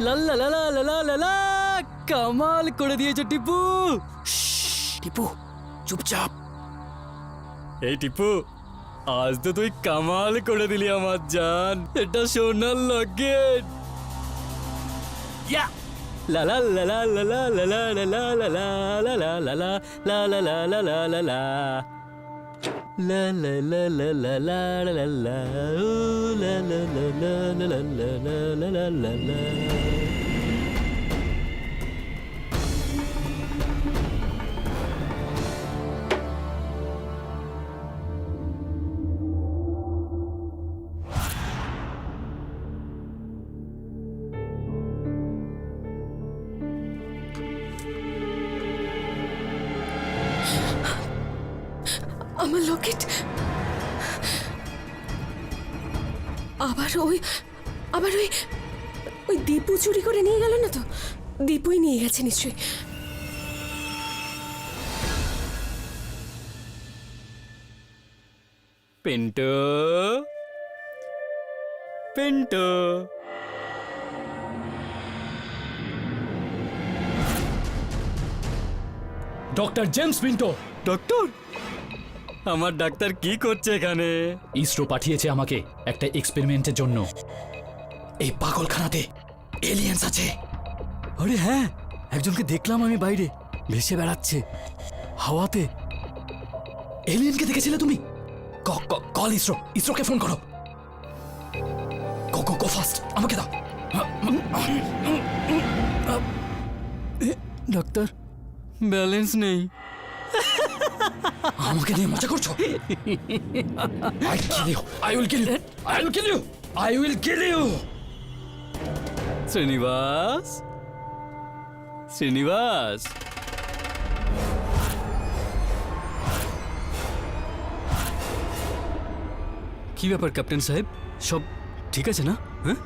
লাল্লা লালা লালা লালা, কামাল করে দিয়েছো টিপু। টিপু চুপচাপ। এই টিপু, আজ তো তুই কামাল করে দিলি আমার জান। এটা সোনার লকেট। ইয়া লালা লালা লালা লালা লালা লালা লালা লালা লালা লালা লালা লা লা লা লা লা লা লা লা লা ও লা লা লা লা লা লা লা লা লা লা। আমার লকেট আবার ওই দীপু চুরি করে নিয়ে গেল না তো? দীপুই নিয়ে গেছে নিশ্চয়ই। Pintu, Pintu, doctor James Pinto. Doctor, আমার ডাক্তার কি করছে এখানে? ইসরো পাঠিয়েছে আমাকে একটা এক্সপেরিমেন্টের জন্য। এই পাগলখানাতে এলিয়েন্স আছে। আরে হ্যাঁ, একজনকে দেখলাম আমি বাইরে, ভেসে বেড়াচ্ছে হাওয়াতে। এলিয়েনকে দেখেছিলে তুমি? কল ইসরো, ইসরোকে ফোন করো। গো গো গো ফাস্ট, আমাকে দাও। ডাক্তার, ব্যালেন্স নেই। আমাকে নিয়ে মজা করছো? I will kill you. I will kill you. I will kill you. Srinivas, Srinivas, কি ব্যাপার ক্যাপ্টেন সাহেব? সব ঠিক আছে না? হ্যাঁ,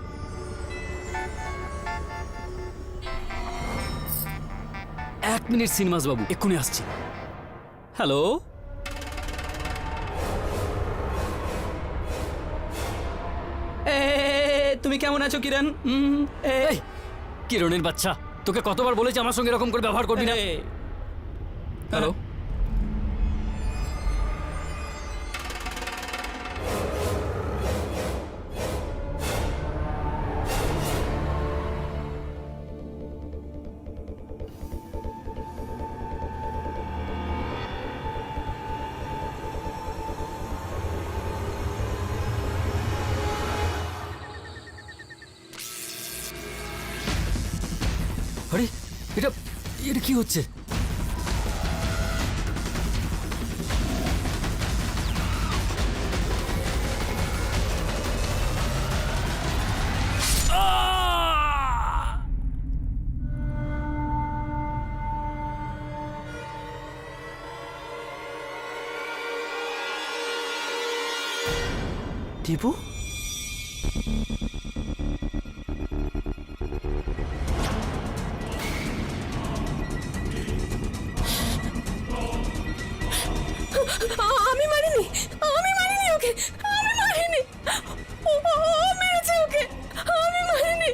এক মিনিট শ্রীনিবাস বাবু, এক্ষুনি আসছি। হ্যালো, তুমি কেমন আছো কিরণ? এই কিরণের বাচ্চা, তোকে কতবার বলেছি আমার সঙ্গে এরকম করে ব্যবহার করবি না। হ্যালো, আরে এটা এটা কি হচ্ছে? টিপু, আমি মারিনি ওকে, আমি মারিনি। ও মেরেছে ওকে, আমি মারিনি।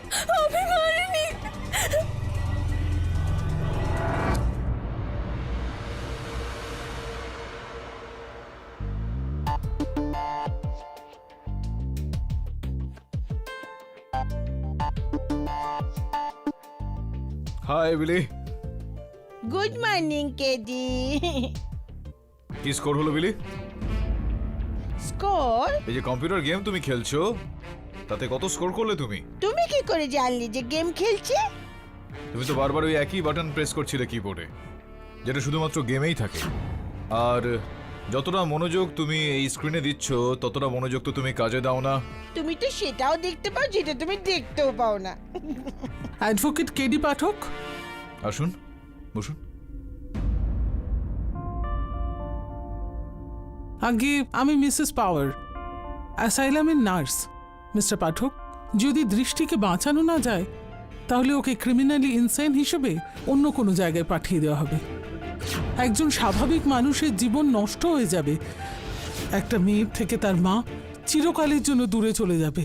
Hi Billy. Good morning KD. কি স্কোর হলো বিলি? স্কোর? এই যে কম্পিউটার গেম তুমি খেলছো, তাতে কত স্কোর করলে তুমি? তুমি কি করে জানলে যে গেম খেলছে? তুমি তো বারবার ওই একই বাটন প্রেস করছিলে কিবোর্ডে, যেটা শুধুমাত্র গেমেই থাকে। আর যতটা মনোযোগ তুমি এই স্ক্রিনে দিচ্ছ, ততটা মনোযোগ তো তুমি কাজে দাও না। তুমি তো সেটাও দেখতে পাও যেটা তুমি দেখতেও পাও না। অ্যাডভোকেট কেডি পাঠক, আসুন, বসুন। আগে আমি মিসেস পাওয়ার, অ্যাসাইলামের নার্স। মিস্টার পাঠক, যদি দৃষ্টিকে বাঁচানো না যায় তাহলে ওকে ক্রিমিনালি ইনসেন হিসেবে অন্য কোনো জায়গায় পাঠিয়ে দেওয়া হবে। একজন স্বাভাবিক মানুষের জীবন নষ্ট হয়ে যাবে, একটা মেয়ের থেকে তার মা চিরকালের জন্য দূরে চলে যাবে।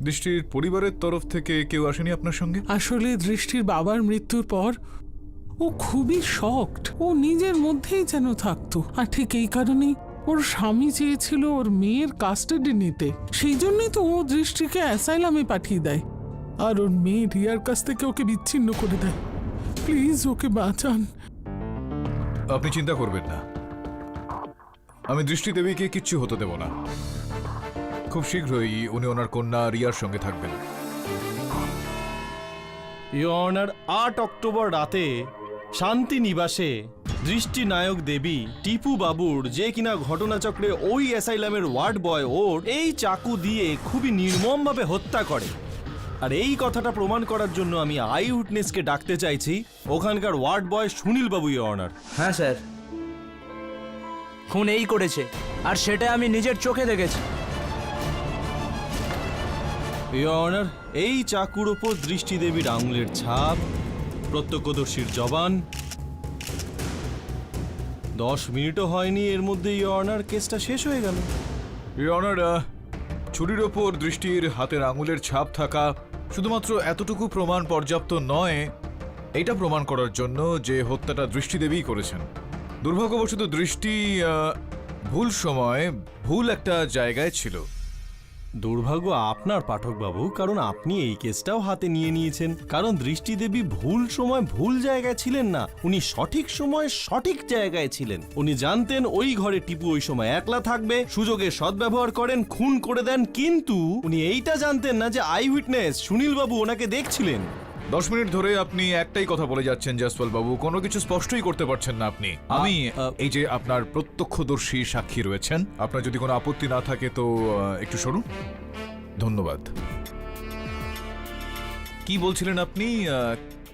দৃষ্টির পরিবারের তরফ থেকে কেউ আসেনি আপনার সঙ্গে? আসলে দৃষ্টির বাবার মৃত্যুর পর ও খুবই শকড। ও নিজের মধ্যেই যেন থাকতো, আর ঠিক এই কারণেই ওর স্বামী চেয়েছিল ওর মেয়ের কাস্টাডি নিতে। সেই জন্যই তো ও দৃষ্টিকে অ্যাসাইলামে পাঠিয়ে দেয়, আর ওর মেয়ে রিয়ার কাছ থেকে ওকে বিচ্ছিন্ন করে দেয়। প্লিজ ওকে বাঁচান। আপনি চিন্তা করবেন না, আমি দৃষ্টি দেবীকে কিচ্ছু হতে দেব না। খুব শীঘ্রই উনি ওনার কন্যা রিয়ার সঙ্গে থাকবেন। ইয়োর অনার 8 অক্টোবর রাতে শান্তি নিবাসে দৃষ্টি নায়ক দেবী টিপু বাবুর, যে কিনা ঘটনাচক্রে ওই অ্যাসাইলামের ওয়ার্ড বয়, ওর এই চাকু দিয়ে খুবই নির্মমভাবে হত্যা করে। আর এই কথাটা প্রমাণ করার জন্য আমি আই উইটনেসকে ডাকতে চাইছি, ওখানকার ward boy Sunil Babu your honour. হ্যাঁ স্যার, খুন এই করেছে, আর সেটা আমি নিজের চোখে দেখেছি। ইয়োর অনার, এই চাকুর ওপর দৃষ্টি দেবীর আঙুলের ছাপ, প্রত্যক্ষদর্শীর জবান। 10 মিনিটও হয়নি এর মধ্যে ইয়োর অনার কেসটা শেষ হয়ে গেল। ইয়োর অনার, ছুরির ওপর দৃষ্টির হাতের আঙুলের ছাপ থাকা শুধুমাত্র এতটুকু প্রমাণ পর্যাপ্ত নয় এটা প্রমাণ করার জন্য যে হত্যাটা দৃষ্টি দেবীই করেছেন। দুর্ভাগ্যবশত দৃষ্টি ভুল সময় ভুল একটা জায়গায় ছিল। দুর্ভাগ্য আপনার পাঠকবাবু, কারণ আপনি এই কেসটাও হাতে নিয়ে নিয়েছেন। কারণ দৃষ্টি দেবী ভুল সময় ভুল জায়গায় ছিলেন না, উনি সঠিক সময় সঠিক জায়গায় ছিলেন। উনি জানতেন ওই ঘরে টিপু ওই সময় একলা থাকবে, সুযোগের সদ্ব্যবহার করেন, খুন করে দেন। কিন্তু উনি এইটা জানতেন না যে আই উইটনেস সুনীল বাবু ওনাকে দেখছিলেন। 10 মিনিট ধরে আপনি একটাই কথা বলে যাচ্ছেন জয়সওয়াল বাবু, কোনো কিছু স্পষ্টই করতে পারছেন না আপনি। আমি এই যে আপনার প্রত্যক্ষদর্শী সাক্ষী রয়েছেন, আপনার যদি কোনো আপত্তি না থাকে তো একটু সরুন। ধন্যবাদ। কি বলছিলেন আপনি?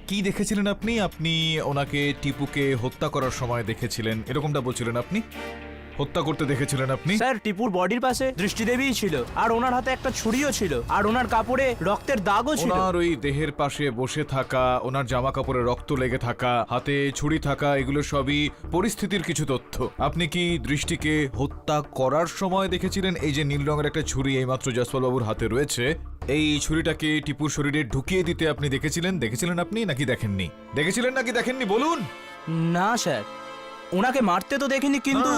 কি দেখেছিলেন আপনি? আপনি ওনাকে টিপুকে হত্যা করার সময় দেখেছিলেন, এরকমটা বলছিলেন আপনি? হত্যা করতে দেখেছিলেন আপনি? স্যার, টিপুর বডির পাশে দৃষ্টি দেবীই ছিল, আর ওনার হাতে একটা ছুরিও ছিল, আর ওনার কাপড়ে রক্তের দাগও ছিল। ওনার ওই দেহের পাশে বসে থাকা, ওনার জামা কাপড়ে রক্ত লেগে থাকা, হাতে ছুরি থাকা, এগুলো সবই পরিস্থিতির কিছু তথ্য। আপনি কি দৃষ্টিকে হত্যা করার সময় দেখেছিলেন? এই যে নীল রঙের একটা ছুরি এইমাত্র জয়সওয়াল বাবুর হাতে রয়েছে, এই ছুরিটাকে টিপুর শরীরে ঢুকিয়ে দিতে আপনি দেখেছিলেন আপনি নাকি দেখেননি? দেখেছিলেন নাকি দেখেননি বলুন? না স্যার, ওনাকে মারতে তো দেখিনি, কিন্তু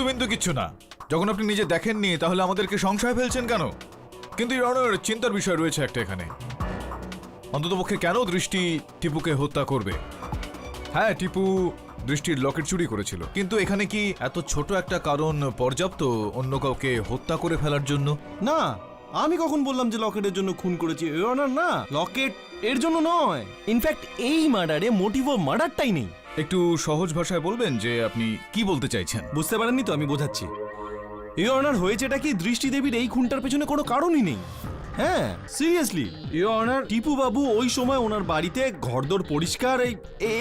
কিন্তু কিচ্ছু না। যখন আপনি নিজে দেখেননি তাহলে আমাদেরকে সংশয় ফেলছেন কেন? কিন্তু ইওর অনার, চিন্তার বিষয় রয়েছে একটা এখানে। অন্ততপক্ষে কেন দৃষ্টি টিপুকে হত্যা করবে? হ্যাঁ, টিপু দৃষ্টির লকেট চুরি করেছিল, কিন্তু এখানে কি এত ছোট একটা কারণ পর্যাপ্ত অন্য কাউকে হত্যা করে ফেলার জন্য? না, আমি কখন বললাম যে লকেটের জন্য খুন করেছি? ইয়োর অনার, না, লকেট এর জন্য নয়। ইনফ্যাক্ট এই মার্ডারে মোটিভ অফ মার্ডারটাই নেই। একটু সহজ ভাষায় বলবেন যে আপনি কি বলতে চাইছেন? বুঝতে পারেননি তো? আমি বোঝাচ্ছি। ইয়োর অনার, হয়েছেটা কি, দৃষ্টি দেবীর এই খুনটার পেছনে কোনো কারণই নেই। হ্যাঁ, সিরিয়াসলি ইয়োর অনার, টিপু বাবু ওই সময় ওনার বাড়িতে ঘরদোর পরিষ্কার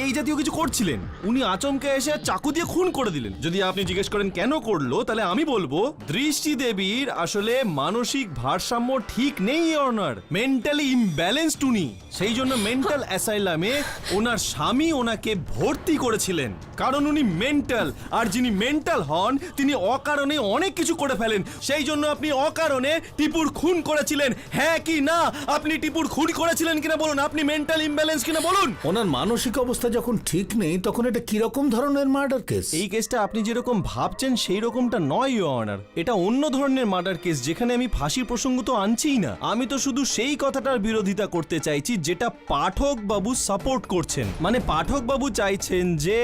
এই জাতীয় কিছু করছিলেন। উনি আচমকে এসে চাকু দিয়ে খুন করে দিলেন। যদি আপনি জিজ্ঞেস করেন কেন করলো, তাহলে আমি বলবো দৃষ্টি দেবীর আসলে মানসিক ভারসাম্য ঠিক নেই ইয়োর অনার, মেন্টালি ইমব্যালেন্সড উনি। সেই জন্য মেন্টাল অ্যাসাইলামে ওনার স্বামী ওনাকে ভর্তি করেছিলেন, কারণ উনি মেন্টাল। আর যিনি মেন্টাল হন তিনি অকারণে অনেক কিছু করে ফেলেন। সেই জন্য আপনি অকারণে টিপুর খুন করেছিলেন। হ্যাঁ কি না? আপনি টিপুর খুন করেছিলেন কিনা বলুন? আপনি মেন্টাল ইমব্যালেন্স কিনা বলুন? ওনার মানসিক অবস্থা যখন ঠিক নেই তখন এটা কিরকম ধরনের মার্ডার কেস? এই কেসটা আপনি যেরকম ভাবছেন সেই রকমটা নয় ইয়োর অনার। এটা অন্য ধরনের মার্ডার কেস, যেখানে আমি ফাঁসির প্রসঙ্গ তো আনছিই না। আমি তো শুধু সেই কথাটার বিরোধিতা করতে চাইছি যেটা পাঠক বাবু সাপোর্ট করছেন। মানে পাঠক বাবু চাইছেন যে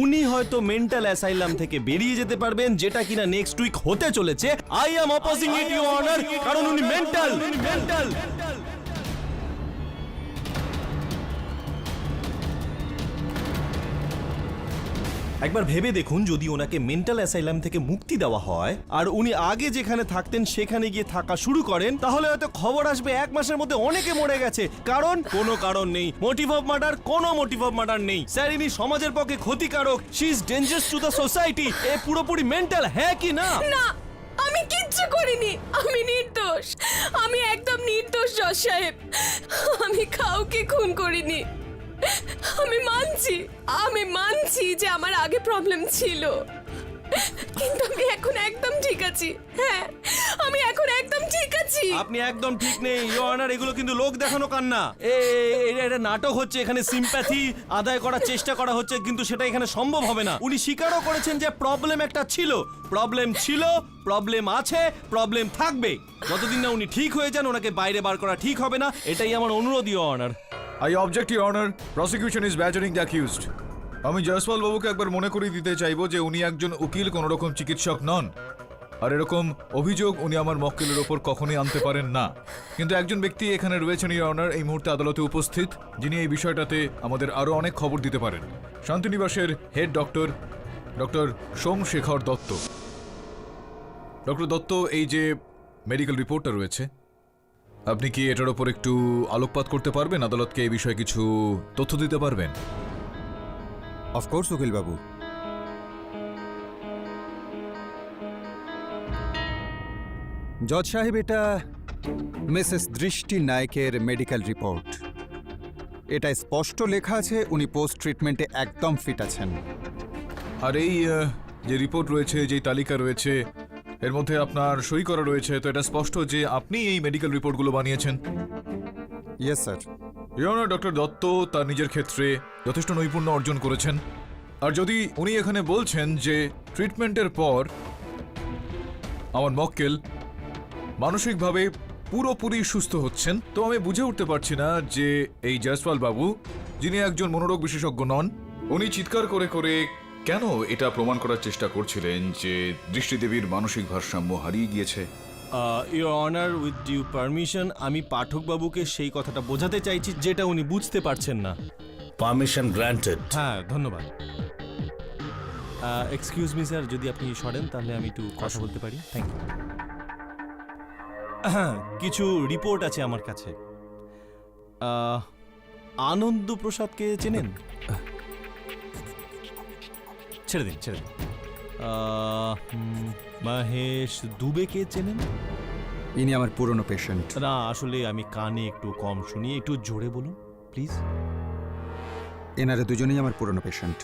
উনি হয়তো মেন্টাল অ্যাসাইলাম থেকে বেরিয়ে যেতে পারবেন, যেটা কিনা নেক্সট উইক হতে চলেছে। I am opposing it your honour, কারণ উনি মেন্টাল। একবার ভেবে দেখুন, যদি ওনাকে মেন্টাল অ্যাসাইলাম থেকে মুক্তি দেওয়া হয় আর উনি আগে যেখানে থাকতেন সেখানে গিয়ে থাকা শুরু করেন, তাহলে হয়তো খবর আসবে 1 মাসের মধ্যে অনেকে মরে গেছে। কারণ কোনো কারণ নেই, মোটিভ অফ মার্ডার, কোনো মোটিভ অফ মার্ডার নেই। স্যার, ইনি সমাজের পক্ষে ক্ষতিকারক, she is dangerous to the society. এ পুরোপুরি মেন্টাল, হ্যাঁ কি না? না, আমি কিচ্ছু করিনি, আমি নির্দোষ, আমি একদম নির্দোষ জজ সাহেব। আমি কাউকে খুন করিনি। আমি মানছি যে আমার আগে প্রবলেম ছিল, কিন্তু আমি এখন একদম ঠিক আছি। হ্যাঁ, আমি এখন একদম ঠিক আছি। আপনি একদম ঠিক নেই ইওর অনার, এগুলো কিন্তু লোক দেখানো কান্না। এটা নাটক হচ্ছে, এখানে সিম্প্যাথি আদায় করার চেষ্টা করা হচ্ছে, কিন্তু সেটা এখানে সম্ভব হবে না। উনি স্বীকারও করেছেন যে প্রবলেম একটা ছিল, প্রবলেম আছে, প্রবলেম থাকবে। যতদিন না উনি ঠিক হয়ে যান ওনাকে বাইরে বার করা ঠিক হবে না, এটাই আমার অনুরোধ your honour. I object your honour, prosecution is battering the accused. আমি জয়সওয়াল বাবুকে একবার মনে করিয়ে দিতে চাইবো যে উনি একজন উকিল, কোনো রকম চিকিৎসক নন। আর এরকম অভিযোগ উনি আমার মক্কেলের ওপর কখনোই আনতে পারেন না। কিন্তু একজন ব্যক্তি এখানে রয়েছেন ইওর অনার, এই মুহূর্তে আদালতে উপস্থিত, যিনি এই বিষয়টাতে আমাদের আরও অনেক খবর দিতে পারেন। শান্তিনিবাসের head doctor Somshekhar Dutta. Doctor Dutta, এই যে মেডিকেল রিপোর্টটা রয়েছে, আপনি কি এটার ওপর একটু আলোকপাত করতে পারবেন? আদালতকে এই বিষয়ে কিছু তথ্য দিতে পারবেন? অফকোর্স উকিল বাবু। জজ সাহেব, এটা মিসেস দৃষ্টি নায়কের মেডিকেল রিপোর্ট। এটা স্পষ্ট লেখা আছে উনি পোস্ট ট্রিটমেন্টে একদম ফিট আছেন। আর এই যে রিপোর্ট রয়েছে, যে তালিকা রয়েছে, এর মধ্যে আপনার সই করা রয়েছে, তো এটা স্পষ্ট যে আপনি এই মেডিকেল রিপোর্টগুলো বানিয়েছেন। Yes sir. Your doctor Dutta তার নিজের ক্ষেত্রে যথেষ্ট নৈপুণ্য অর্জন করেছেন। আর যদি উনি এখানে বলছেন যে ট্রিটমেন্টের পর আমার মক্কেল মানসিকভাবে পুরোপুরি সুস্থ হচ্ছেন, তো আমি বুঝে উঠতে পারছি না যে এই জয়সওয়াল বাবু, যিনি একজন মনোরোগ বিশেষজ্ঞ নন, উনি চিৎকার করে করে কেন এটা প্রমাণ করার চেষ্টা করছিলেন যে দৃষ্টিদেবীর মানসিক ভারসাম্য হারিয়ে গিয়েছে। Your honour, with due permission, আমি পাঠকবাবুকে সেই কথাটা বোঝাতে চাইছি যেটা উনি বুঝতে পারছেন না। Permission granted. হ্যাঁ, ধন্যবাদ। এক্সকিউজ মি স্যার, যদি আপনি সরেন তাহলে আমি একটু কথা বলতে পারি। Thank you. কিছু রিপোর্ট আছে আমার কাছে। আনন্দ প্রসাদকে চেনেন? ছেড়ে দিন। মহেশ দুবেকে চেনেন? ইনি আমার পুরনো পেশেন্ট। না, আসলে আমি কানে একটু কম শুনি, একটু জোরে বলুন প্লিজ। এনারা দুজনেই আমার পুরনো পেশেন্ট।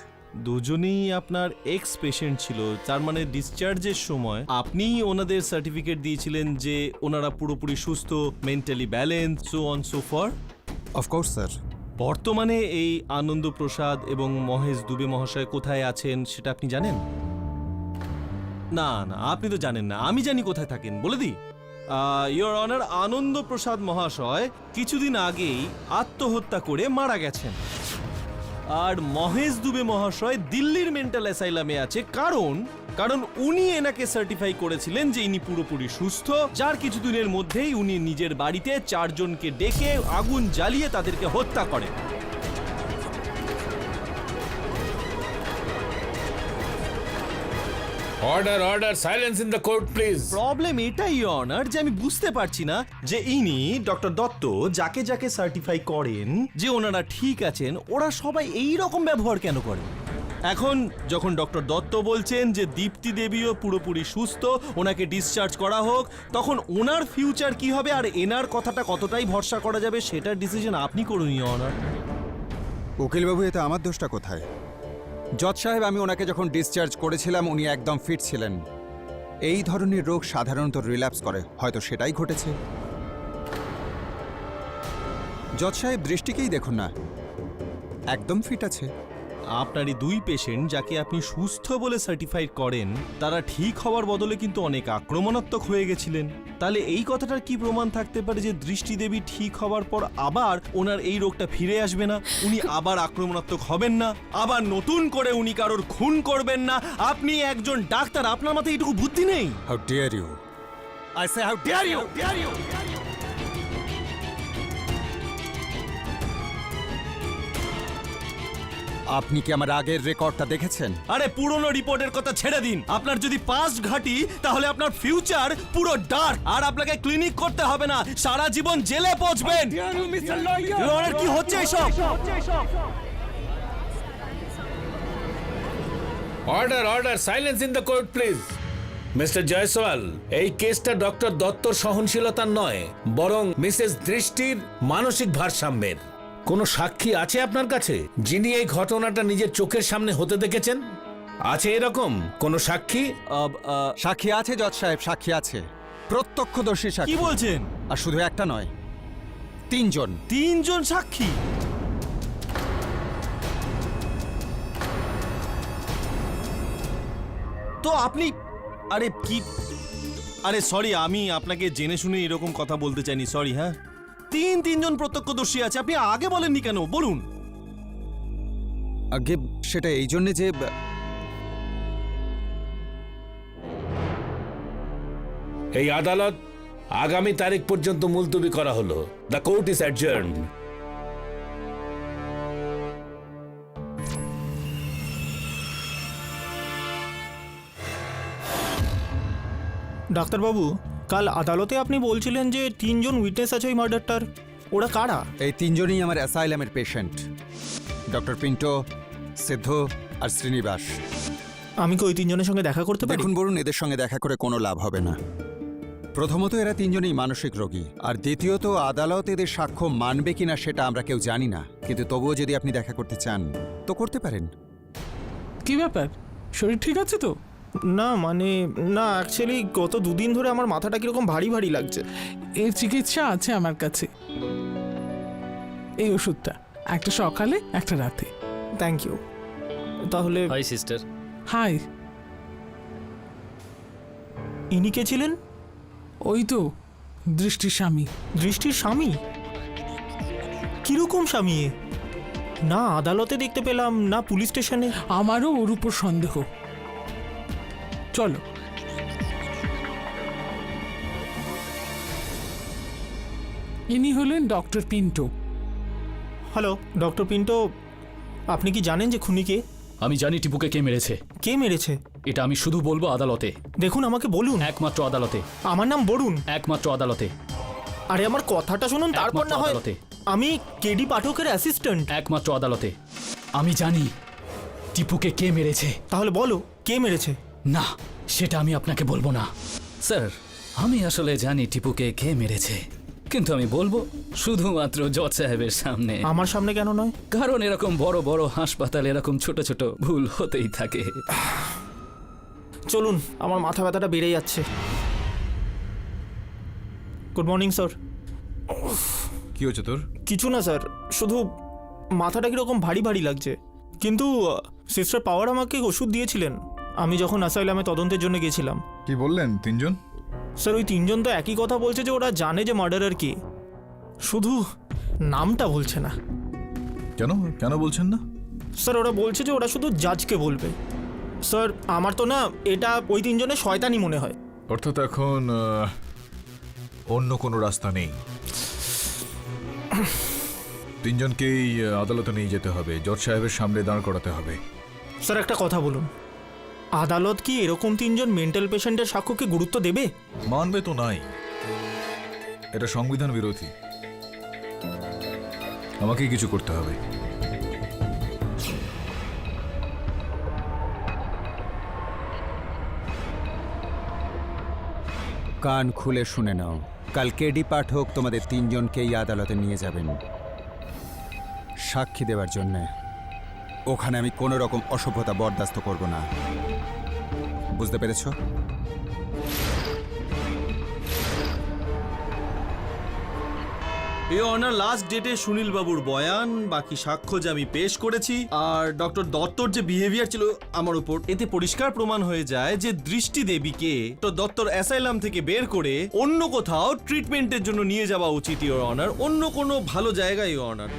দুজনেই আপনার এক্স পেশেন্ট ছিল, তার মানে ডিসচার্জের সময় আপনিই ওনাদের সার্টিফিকেট দিয়েছিলেন যে ওনারা পুরোপুরি সুস্থ, mentally balance, so on so for? Of course sir. বর্তমানে এই আনন্দ প্রসাদ এবং মহেশ দুবে মহাশয় কোথায় আছেন সেটা আপনি জানেন? না, আপনি তো জানেন না, আমি জানি কোথায় থাকেন, বলে দিই। ইওর অনার, আনন্দ প্রসাদ মহাশয় কিছুদিন আগেই আত্মহত্যা করে মারা গেছেন। আর মহেশ দুবে মহাশয় দিল্লির মেন্টাল অ্যাসাইলামে আছে, কারণ উনি এনাকে সার্টিফাই করেছিলেন যে ইনি পুরোপুরি সুস্থ, যার কিছুদিনের মধ্যেই উনি নিজের বাড়িতে 4 জনকে ডেকে আগুন জ্বালিয়ে তাদেরকে হত্যা করেন। Order, silence in the court please. Problem এটাই অনার যে আমি বুঝতে পারছি না যে ইনি ডক্টর দত্ত যাকে যাকে সার্টিফাই করেন যে ওনারা ঠিক আছেন, ওরা সবাই এই রকম ব্যবহার কেন করে। এখন যখন ডক্টর দত্ত বলছেন যে দীপ্তি দেবীও পুরোপুরি সুস্থ, ওনাকে ডিসচার্জ করা হোক, তখন ওনার ফিউচার কি হবে আর এনার কথাটা কতটাই ভরসা করা যাবে সেটার ডিসিশন আপনি করুন অনার। উকিলবাবু, এতে আমার দোষটা কোথায়? জজ সাহেব, আমি ওনাকে যখন ডিসচার্জ করেছিলাম উনি একদম ফিট ছিলেন। এই ধরনের রোগ সাধারণত রিল্যাপস করে, হয়তো সেটাই ঘটেছে। জজ সাহেব, দৃষ্টিকেই দেখুন না, একদম ফিট আছে। আপনারই 2 পেশেন্ট যাকে আপনি সুস্থ বলে সার্টিফাইড করেন, তারা ঠিক হওয়ার বদলে কিন্তু অনেক আক্রমণাত্মক হয়ে গেছিলেন। তাহলে এই কথাটার কি প্রমাণ থাকতে পারে যে দৃষ্টি দেবী ঠিক হওয়ার পর আবার ওনার এই রোগটা ফিরে আসবে না, উনি আবার আক্রমণাত্মক হবেন না, আবার নতুন করে উনি কারোর খুন করবেন না? আপনি একজন ডাক্তার, আপনার মাথায় এইটুকু বুদ্ধি নেই? How dare you! I say how dare you! আপনি কি আমার আগের রেকর্ডটা দেখেছেন? আরে পুরনো রিপোর্টের কথা ছেড়ে দিন, আপনার যদি পাস্ট ঘাটি তাহলে আপনার ফিউচার পুরো ডার্ক, আর আপনাকে ক্লিনিক করতে হবে না, সারা জীবন জেলে পৌঁছবেন। কি হচ্ছে এসব? Order, silence in the court please. Mister Jaiswal, এই কেসটা ডক্টর দত্তর সহনশীলতার নয়, বরং মিসেস দৃষ্টির মানসিক ভারসাম্যের। কোনো সাক্ষী আছে আপনার কাছে যিনি এই ঘটনাটা নিজের চোখের সামনে হতে দেখেছেন? আছে এরকম কোন সাক্ষী? সাক্ষী আছে জজ সাহেব, সাক্ষী আছে, প্রত্যক্ষদর্শী কি সাক্ষী। বলছেন? আর শুধু একটা নয়, 3 জন। 3 জন সাক্ষী? তো আপনি, আরে কি, আরে সরি, আমি আপনাকে জেনে শুনে এরকম কথা বলতে চাইনি, সরি। হ্যাঁ, 3 জন প্রত্যক্ষদর্শী আছে, আপনি আগে বলেননি কেন? বলুন। আগে সেটা এই জন্যে যে এই আদালত আগামী তারিখ পর্যন্ত মুলতবি করা হলো। The court is adjourned. ডাক্তারবাবু, কাল আদালতে আপনি বলছিলেন যে 3 জন উইটনেস আছে ওই মার্ডারটার। ওরা কারা? এই 3 জনই আমার অ্যাসাইলামের পেশেন্ট, ডক্টর পিন্টো, সিদ্ধ আর শ্রীনিবাস। আমি কি ওই 3 জনের সঙ্গে দেখা করতে পারি? দেখুন বলুন, এদের সঙ্গে দেখা করে কোনো লাভ হবে না। প্রথমত এরা 3 জনই মানসিক রোগী, আর দ্বিতীয়ত আদালত এদের সাক্ষ্য মানবে কিনা সেটা আমরা কেউ জানি না, কিন্তু তবুও যদি আপনি দেখা করতে চান তো করতে পারেন। কি ব্যাপার, শরীর ঠিক আছে তো? না মানে, না অ্যাকচুয়ালি গত 2 দিন ধরে আমার মাথাটা কিরকম ভারী ভারী লাগছে। এর চিকিৎসা আছে আমার কাছে। এই ওষুধটা, একটা সকালে একটা রাতে। Thank you. তাহলে হাই সিস্টার। হাই। ইনি কে ছিলেন? ওই তো দৃষ্টির স্বামী। দৃষ্টির স্বামী? কিরকম স্বামী এ? না আদালতে দেখতে পেলাম, না পুলিশ স্টেশনে। আমারও ওর উপর সন্দেহ। চলো। ইনি হলেন doctor Pinto. Hello doctor Pinto, আপনি কি জানেন যে খুনি কে? আমি জানি টিপুকে কে মেরেছে। কে মেরেছে? এটা আমি শুধু বলবো আদালতে। দেখুন আমাকে বলুন। একমাত্র আদালতে। আমার নাম বরুণ। একমাত্র আদালতে। আরে আমার কথাটা শুনুন, তারপর না হয়। আদালতে। আমি কেডি পাঠকের অ্যাসিস্ট্যান্ট। একমাত্র আদালতে। আমি জানি টিপুকে কে মেরেছে। তাহলে বলো কে মেরেছে? না, সেটা আমি আপনাকে বলবো না। স্যার, আমি আসলে জানি টিপুকে কে মেরেছে, কিন্তু আমি বলবো শুধুমাত্র জজ সাহেবের সামনে। আমার সামনে কেন নয়? কারণ এরকম বড় বড় হাসপাতালে এরকম ছোট ছোট ভুল হতেই থাকে। চলুন, আমার মাথা ব্যথাটা বেড়ে যাচ্ছে। Good morning sir. কি হচ্ছে তোর? কিছু না স্যার, শুধু মাথাটা কিরকম ভারী ভারী লাগছে। কিন্তু সিস্টার পাওয়ার আমাকে ওষুধ দিয়েছিলেন আমি যখন অ্যাসাইলামে তদন্তের জন্য গেছিলাম। কি বললেন 3 জন? স্যার ওই 3 জন তো একই কথা বলছে যে ওরা জানে যে মার্ডারার কে, শুধু নামটা বলছে না। কেন কেন বলছেন না? স্যার ওরা বলছে যে ওরা শুধু জাজকে বলবে। স্যার আমার তো না এটা ওই 3 জনের শয়তানি মনে হয়। অর্থাৎ এখন অন্য কোনো রাস্তা নেই। 3 জনকেই আদালতে নিয়ে যেতে হবে, জজ সাহেবের সামনে দাঁড় করাতে হবে। স্যার একটা কথা বলুন, আদালত কি এরকম 3 জন মেন্টাল পেশেন্টের সাক্ষ্যকে গুরুত্ব দেবে? মানবে তো নাই, এটা সংবিধান বিরোধী। আমাকেই কিছু করতে হবে। কান খুলে শুনে নাও, কাল কেডি পাঠক তোমাদের 3 জনকেই আদালতে নিয়ে যাবেন সাক্ষী দেওয়ার জন্য। ওখানে আমি কোনো রকম অসভ্যতা বরদাস্ত করব না, বুঝতে পেরেছো? এই অনার লাস্ট ডেটে সুনীল বাবুর বয়ান, বাকি সাক্ষ্য যে আমি পেশ করেছি, আর ডক্টর দত্তর যে বিহেভিয়ার ছিল আমার উপর, এতে পরিষ্কার প্রমাণ হয়ে যায় যে দৃষ্টি দেবীকে তো দত্তর অ্যাসাইলাম থেকে বের করে অন্য কোথাও ট্রিটমেন্টের জন্য নিয়ে যাওয়া উচিত ইওর অনার, অন্য কোনো ভালো জায়গায় ইওর অনার।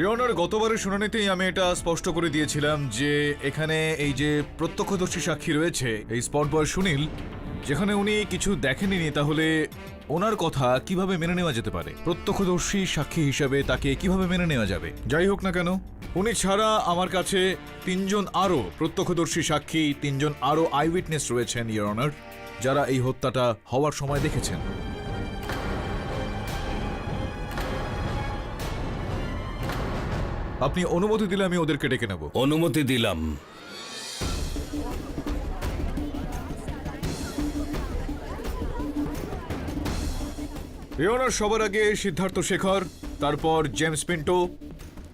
ইওর গতবারের শুনানিতেই আমি এটা স্পষ্ট করে দিয়েছিলাম যে এখানে এই যে প্রত্যক্ষদর্শী সাক্ষী রয়েছে, এই স্পট বয় সুনীল, যেখানে উনি কিছু দেখেননি, তাহলে ওনার কথা কিভাবে মেনে নেওয়া যেতে পারে? প্রত্যক্ষদর্শী সাক্ষী হিসাবে তাকে কিভাবে মেনে নেওয়া যাবে? যাই হোক না কেন, উনি ছাড়া আমার কাছে 3 জন আরো প্রত্যক্ষদর্শী সাক্ষী, 3 জন আরো আই উইটনেস রয়েছেন ইওর অনার, যারা এই হত্যাটা হওয়ার সময় দেখেছেন। আপনি অনুমতি দিলে আমি ওদেরকে ডেকে নেব। অনুমতি দিলাম। ইওর সবার আগে সিদ্ধার্থ শেখর, তারপর জেমস পিন্টো,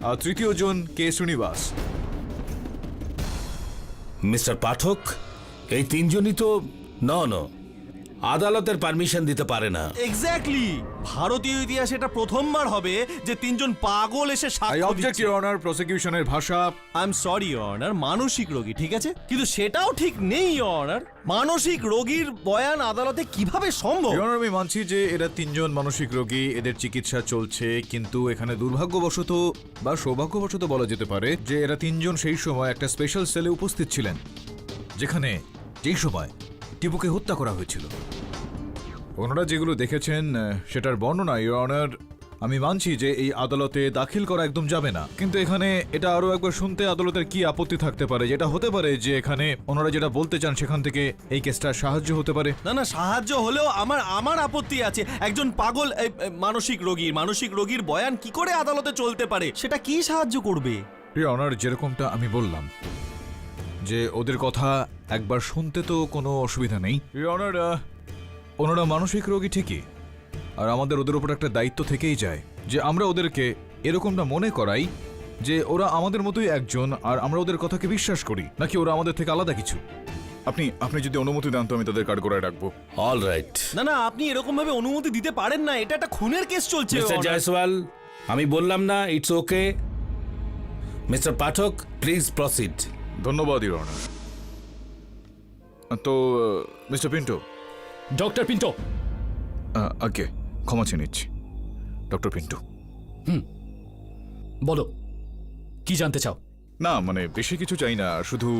আর তৃতীয় জন কে শ্রীনিবাস। মিস্টার পাঠক, এই তিনজনই তো আদালতের পারমিশন দিতে পারে না। এক্স্যাক্টলি, ভারতীয় ইতিহাসে এটা প্রথমবার হবে যে তিনজন পাগল এসে আই সাক্ষ্য অবজেক্ট দিচ্ছে। ইওর অনার, প্রসিকিউশনের ভাষা। I am sorry your honour, মানসিক রোগী, ঠিক আছে, কিন্তু সেটাও ঠিক নেই ইওর অনার। মানসিক রোগীর বয়ান আদালতে কিভাবে সম্ভব? ইওর অনার, আমি মানছি যে এরা তিনজন মানসিক রোগী, এদের চিকিৎসা চলছে, কিন্তু এখানে দুর্ভাগ্যবশত বা সৌভাগ্যবশত বলা যেতে পারে যে এরা তিনজন সেই সময় একটা স্পেশাল সেলে উপস্থিত ছিলেন, যেই সময় টিপুকে হত্যা করা হয়েছিল। ওনারা যেগুলো দেখেছেন সেটার বর্ণনা ইওর অনার আমি মানছি যে এই আদালতে দাখিল করা একদম যাবে না, কিন্তু এখানে এটা আরো একবার শুনতে আদালতের কি আপত্তি থাকতে পারে? যেটা হতে পারে যে এখানে ওনারা যেটা বলতে চান সেখান থেকে এই কেসটা সাহায্য হতে পারে। না না, সাহায্য হলেও আমার আপত্তি আছে। একজন পাগল মানসিক রোগীর বয়ান কি করে আদালতে চলতে পারে? সেটা কি সাহায্য করবে? ইওর অনার, যেরকমটা আমি বললাম যে ওদের কথা একবার শুনতে তো কোনো অসুবিধা নেই। ইওর অনার, ওনারা মানসিক রোগী ঠিকই, আর আমাদের ওদের উপর একটা দায়িত্ব থেকেই যায় যে আমরা ওদেরকে এরকমটা মনে করাই যে ওরা আমাদের মতোই একজন, আর আমরা ওদের কথাকে বিশ্বাস করি, নাকি ওরা আমাদের থেকে আলাদা কিছু। আপনি যদি অনুমতি দেন তো আমি তাদের কাঠগড়ায় রাখবো। All right. না না, আপনি এরকম ভাবে অনুমতি দিতে পারেন না, এটা একটা খুনের কেস চলছে। মিস্টার জয়সওয়াল, আমি বললাম না it's okay. Mister Pathak, please proceed. ধন্যবাদ ইওর অনার। তো মিস্টার পিন্টো। Doctor Pinto. আগে ক্ষমা চেয়ে নিচ্ছি ডক্টর পিন্টু। বলো, কি জানতে চাও? না মানে বেশি কিছু চাই না, শুধু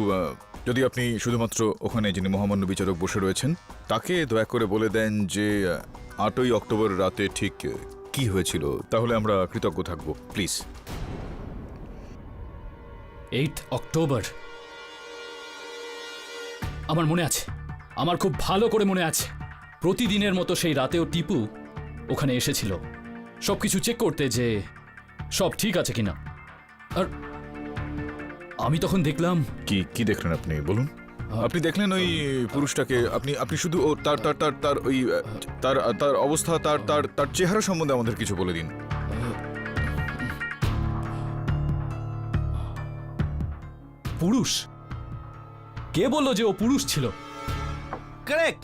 যদি আপনি শুধুমাত্র ওখানে যিনি মহামান্য বিচারক বসে রয়েছেন তাকে দয়া করে বলে দেন যে 8ই অক্টোবর রাতে ঠিক কি হয়েছিল, তাহলে আমরা কৃতজ্ঞ থাকব, প্লিজ। 8 অক্টোবর আমার মনে আছে, আমার খুব ভালো করে মনে আছে। প্রতিদিনের মতো সেই রাতেও টিপু ওখানে এসেছিল সবকিছু চেক করতে যে সব ঠিক আছে কিনা। আর আমি তখন দেখলাম। কি দেখলেন আপনি বলুন? আপনি দেখলেন ওই পুরুষটাকে, আপনি শুধু ও তার তার তার তার ওই তার তার অবস্থা, তার তার তার চেহারা সম্বন্ধে আমাদের কিছু বলে দিন। পুরুষ? কে বললো যে ও পুরুষ ছিল? কারেক্ট,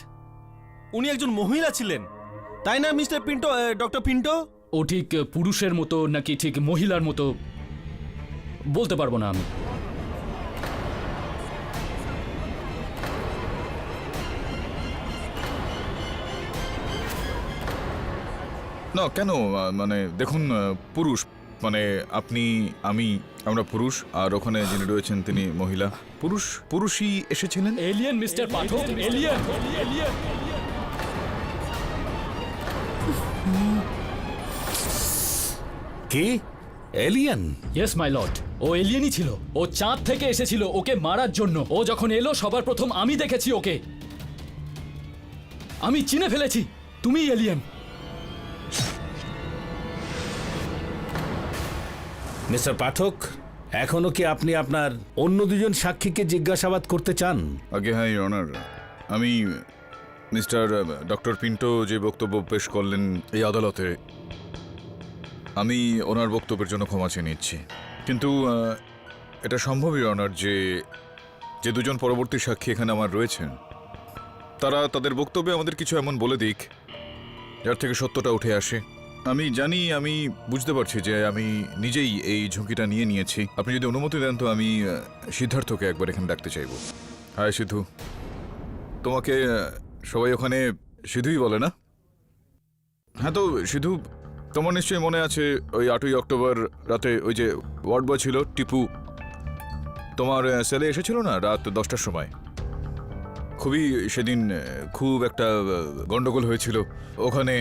উনি একজন মহিলা ছিলেন, তাই না মিস্টার পিন্টো, ডক্টর পিন্টো? ও ঠিক পুরুষের মতো নাকি ঠিক মহিলার মতো বলতে পারবো না আমি। না কেন, মানে দেখুন, পুরুষ মানে আপনি, আমরা পুরুষ, আর ওখানে যিনি রয়েছেন তিনি মহিলা। পুরুষই এসেছিলেন। Alien mister Pathak, alien. কি এলিয়েন? ইয়েস মাই লর্ড, ও এলিয়েনই ছিল। ও চাঁদ থেকে এসেছিল ওকে মারার জন্য। ও যখন এলো সবার প্রথম আমি দেখেছি ওকে, আমি চিনে ফেলেছি তুমি এলিয়েন। মিস্টার পাঠক, এখনো কি আপনি আপনার অন্য দুজন সাক্ষীকে জিজ্ঞাসাবাদ করতে চান? আগে হ্যাঁ ইওর অনার, আমি মিস্টার ডক্টর পিন্টো যে বক্তব্য পেশ করলেন এই আদালতে, আমি ওনার বক্তব্যের জন্য ক্ষমা চেয়ে নিচ্ছি, কিন্তু এটা সম্ভব ইওর অনার যে দুজন পরবর্তী সাক্ষী এখানে আমার রয়েছেন তারা তাদের বক্তব্যে আমাদের কিছু এমন বলে দিক যার থেকে সত্যটা উঠে আসে। আমি জানি, আমি বুঝতে পারছি যে আমি নিজেই এই ঝুঁকিটা নিয়েছি। আপনি যদি অনুমতি দেন তো আমি সিদ্ধার্থকে একবার এখানে ডাকতে চাইব। হায় সিধু, তোমাকে সবাই ওখানে সিধুই বলে না? হ্যাঁ, তো সিধু, তোমার নিশ্চয়ই মনে আছে ওই 8ই অক্টোবর রাতে ওই যে ওয়ার্ড বয় ছিল টিপু তোমার সেলে এসেছিল না রাত 10টার সময়? সেদিন খুব একটা গন্ডগোল হয়েছিল ওখানে,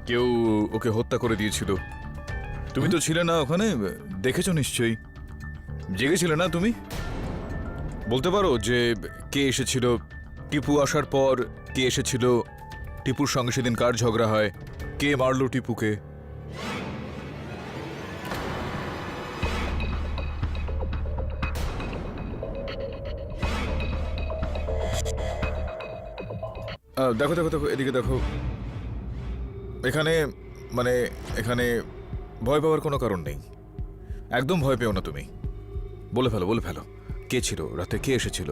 কেউ ওকে হত্যা করে দিয়েছিল। তুমি তো ছিলে না ওখানে, দেখেছো নিশ্চয়ই, জেগেছিলে না তুমি? বলতে পারো যে কে এসেছিল টিপু আসার পর? কে এসেছিল টিপুর সঙ্গে সেদিন? কার ঝগড়া হয়? কে মারলো টিপুকে? দেখো দেখো দেখো, এদিকে দেখো। এখানে ভয় পাওয়ার কোনো কারণ নেই, একদম ভয় পেও না তুমি। বলে ফেলো কে ছিল রাতে, কে এসেছিল?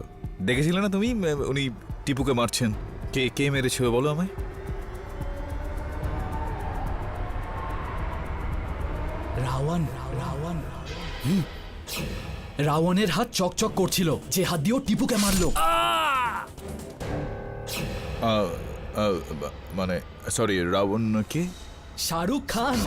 দেখেছিলে না তুমি উনি টিপুকে মারছেন? কে কে মেরেছিল বলো আমায়? রাওয়ান। রাওয়ানের হাত চকচক করছিল, যে হাত দিয়েও টিপুকে মারলো। মানে সরি, রাবণ কে? Shahrukh Khan.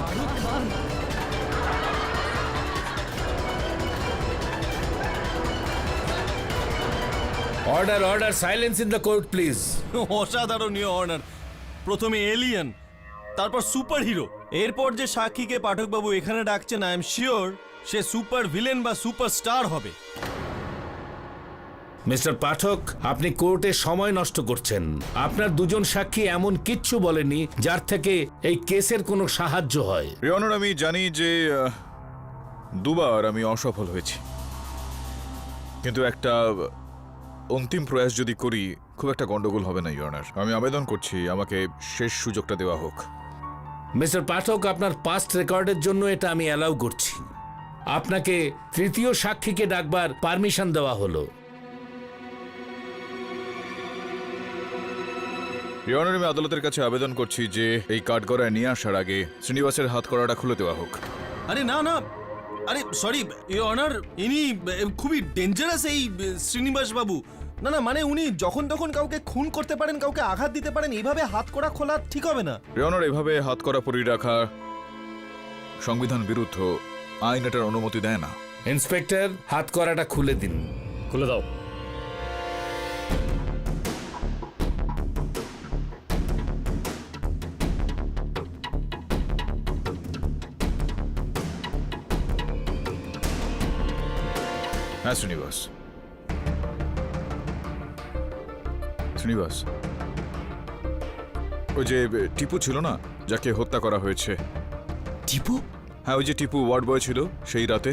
Order order, silence in the court please. অসাধারণ ইওর অনার। প্রথমে এলিয়েন, তারপর সুপার হিরো, এরপর যে সাক্ষীকে পাঠকবাবু এখানে ডাকছেন, আই এম শিওর সে সুপার ভিলেন বা সুপারস্টার হবে। মিস্টার পাঠক, আপনি কোর্টে সময় নষ্ট করছেন। আপনার দুজন সাক্ষী এমন কিচ্ছু বলেনি যার থেকে এই কেসের কোনো সাহায্য হয়। ইওর অনার, আমি জানি যে দুবার আমি অসফল হয়েছি, কিন্তু একটা অন্তিম প্রয়াস যদি করি খুব একটা গন্ডগোল হবে না ইওর অনার। আমি আবেদন করছি আমাকে শেষ সুযোগটা দেওয়া হোক। মিস্টার পাঠক, আপনার পাস্ট রেকর্ডের জন্য এটা আমি অ্যালাউ করছি। আপনাকে তৃতীয় সাক্ষীকে ডাকবার পারমিশন দেওয়া হলো। ইওর অনার, আমি আদালতের কাছে আবেদন করছি যে এই কাঠগড়ায় নিয়ে আসার আগে শ্রীনিবাসের হাত করাটা খুলে দেওয়া হোক। আরে না না, আরে সরি ইওর অনার, ইনি খুবই ডেঞ্জারাস এই শ্রীনিবাস বাবু। না না, মানে উনি যখন তখন কাউকে খুন করতে পারেন, কাউকে আঘাত দিতে পারেন। এইভাবে হাত করা খোলা ঠিক হবে না। ইওর অনার, এভাবে হাত করা পরি রাখা সংবিধান বিরুদ্ধ, আইন এটার অনুমতি দেয় না। ইন্সপেক্টর, হাত করাটা খুলে দিন। খুলে দাও। হ্যাঁ শ্রীনিবাস, শ্রীনিবাস, ওই যে টিপু ছিল না, যাকে হত্যা করা হয়েছে। টিপু? হ্যাঁ, ওই যে টিপু ওয়ার্ড বয় ছিল, সেই রাতে